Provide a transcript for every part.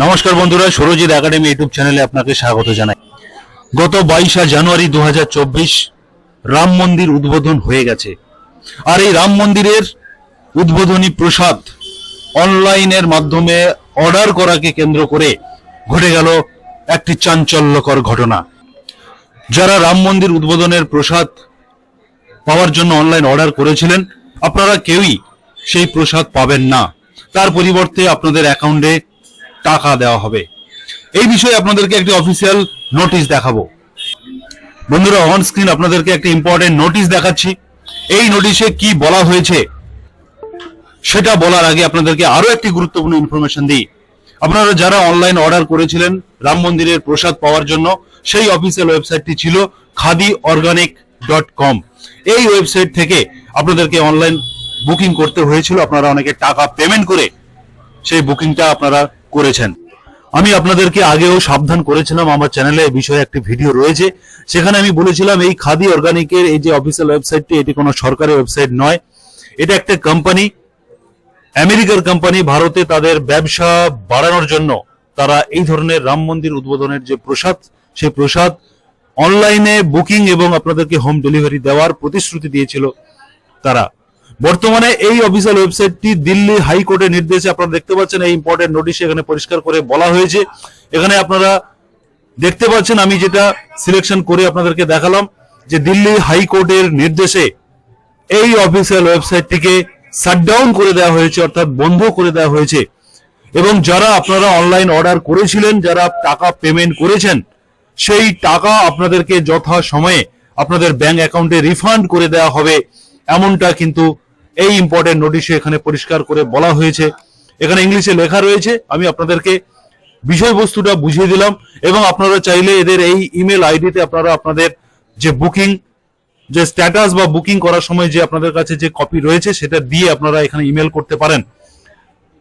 নমস্কার বন্ধুরা, Surajit academy YouTube চ্যানেলে আপনাকে স্বাগত জানাই। গত 22 জানুয়ারি 2024 রাম মন্দির উদ্বোধন হয়ে গেছে। আর এই রাম মন্দিরের উদ্বোধনী প্রসাদ অনলাইনের মাধ্যমে অর্ডার করাকে কেন্দ্র করে ঘটে গেল একটি চাঞ্চল্যকর ঘটনা। যারা রাম মন্দির উদ্বোধনের প্রসাদ পাওয়ার জন্য অনলাইন অর্ডার করেছিলেন, আপনারা কেউই সেই প্রসাদ পাবেন না। তার পরিবর্তে আপনাদের অ্যাকাউন্টে টাকা দেওয়া হবে। এই বিষয়ে আপনাদেরকে একটি অফিসিয়াল নোটিশ দেখাবো। বন্ধুরা, অন স্ক্রিন আপনাদেরকে একটি ইম্পর্টেন্ট নোটিশ দেখাচ্ছি। এই নোটিশে কি বলা হয়েছে সেটা বলার আগে আপনাদেরকে আরো একটি গুরুত্বপূর্ণ ইনফরমেশন দিই। আপনারা যারা অনলাইন অর্ডার করেছিলেন রাম মন্দিরের প্রসাদ পাওয়ার জন্য, সেই অফিসিয়াল ওয়েবসাইটটি ছিল khadiorganic.com। এই ওয়েবসাইট থেকে আপনাদেরকে অনলাইন বুকিং করতে হয়েছিল। আপনারা অনেকে টাকা পেমেন্ট করে সেই বুকিংটা আপনারা করেছেন। আমি আপনাদেরকে আগেও সাবধান করেছিলাম, আমার চ্যানেলে এই বিষয়ে একটি ভিডিও রয়েছে, সেখানে আমি বলেছিলাম এই খাদি অর্গানিকের এই যে অফিসিয়াল ওয়েবসাইটটি, এটি কোনো সরকারি ওয়েবসাইট নয়। এটা একটা কোম্পানি, আমেরিকার কোম্পানি। ভারতে তাদের ব্যবসা বাড়ানোর জন্য তারা এই ধরনের রাম মন্দির উদ্বোধনের যে প্রসাদ, সেই প্রসাদ অনলাইনে বুকিং এবং আপনাদেরকে হোম ডেলিভারি দেওয়ার প্রতিশ্রুতি দিয়েছিল তারা। বর্তমানে এই অফিসিয়াল ওয়েবসাইটটি দিল্লি হাইকোর্টের নির্দেশে, আপনারা দেখতে পাচ্ছেন এই ইম্পর্টেন্ট নোটিশে এখানে পরিষ্কার করে বলা হয়েছে। এখানে আপনারা দেখতে পাচ্ছেন, আমি যেটা সিলেকশন করে আপনাদেরকে দেখালাম, যে দিল্লি হাইকোর্টের নির্দেশে এই অফিসিয়াল ওয়েবসাইটটিকে শাটডাউন করে দেওয়া হয়েছে, অর্থাৎ বন্ধ করে দেওয়া হয়েছে। এবং যারা আপনারা অনলাইন অর্ডার করেছিলেন, যারা টাকা পেমেন্ট করেছেন, সেই টাকা আপনাদেরকে যথা সময়ে আপনাদের ব্যাংক অ্যাকাউন্টে রিফান্ড করে দেওয়া হবে, এমনটা কিন্তু এই ইম্পর্টেন্ট নোটিশে এখানে পরিষ্কার করে বলা হয়েছে। এখানে ইংলিশে লেখা রয়েছে, আমি আপনাদেরকে বিষয়বস্তুটা বুঝিয়ে দিলাম। এবং আপনারা চাইলে এদের এই ইমেল আইডিতে আপনারা আপনাদের যে বুকিং, যে স্ট্যাটাস বা বুকিং করার সময় যে আপনাদের কাছে যে কপি রয়েছে, সেটা দিয়ে আপনারা এখানে ইমেল করতে পারেন।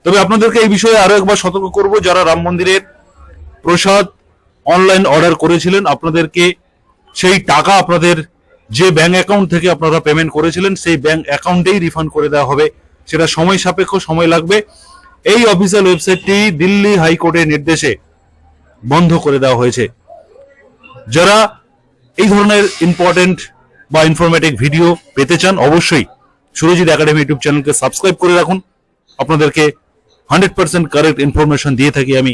তবে আপনাদেরকে এই বিষয়ে আরো একবার সতর্ক করব, যারা রাম মন্দিরের প্রসাদ অনলাইন অর্ডার করেছিলেন, আপনাদেরকে সেই টাকা আপনাদের যে ব্যাংক অ্যাকাউন্ট থেকে আপনারা পেমেন্ট করেছিলেন, সেই ব্যাংক অ্যাকাউন্টেই রিফান্ড করে দেওয়া হবে। সেটা সময় সাপেক্ষ, সময় লাগবে। এই অফিসিয়াল ওয়েবসাইটটি দিল্লি হাইকোর্টের নির্দেশে বন্ধ করে দেওয়া হয়েছে। যারা এই ধরনের ইম্পর্টেন্ট বা ইনফরমেটিভ ভিডিও পেতে চান, অবশ্যই সুরজিৎ একাডেমি ইউটিউব চ্যানেলকে সাবস্ক্রাইব করে রাখুন। আপনাদেরকে 100% কারেক্ট ইনফরমেশন দিয়ে থাকি আমি।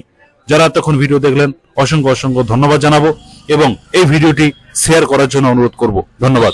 যারা এতক্ষণ ভিডিও দেখলেন, অসংখ্য অসংখ্য ধন্যবাদ জানাবো এবং এই ভিডিওটি শেয়ার করার জন্য অনুরোধ করব। ধন্যবাদ।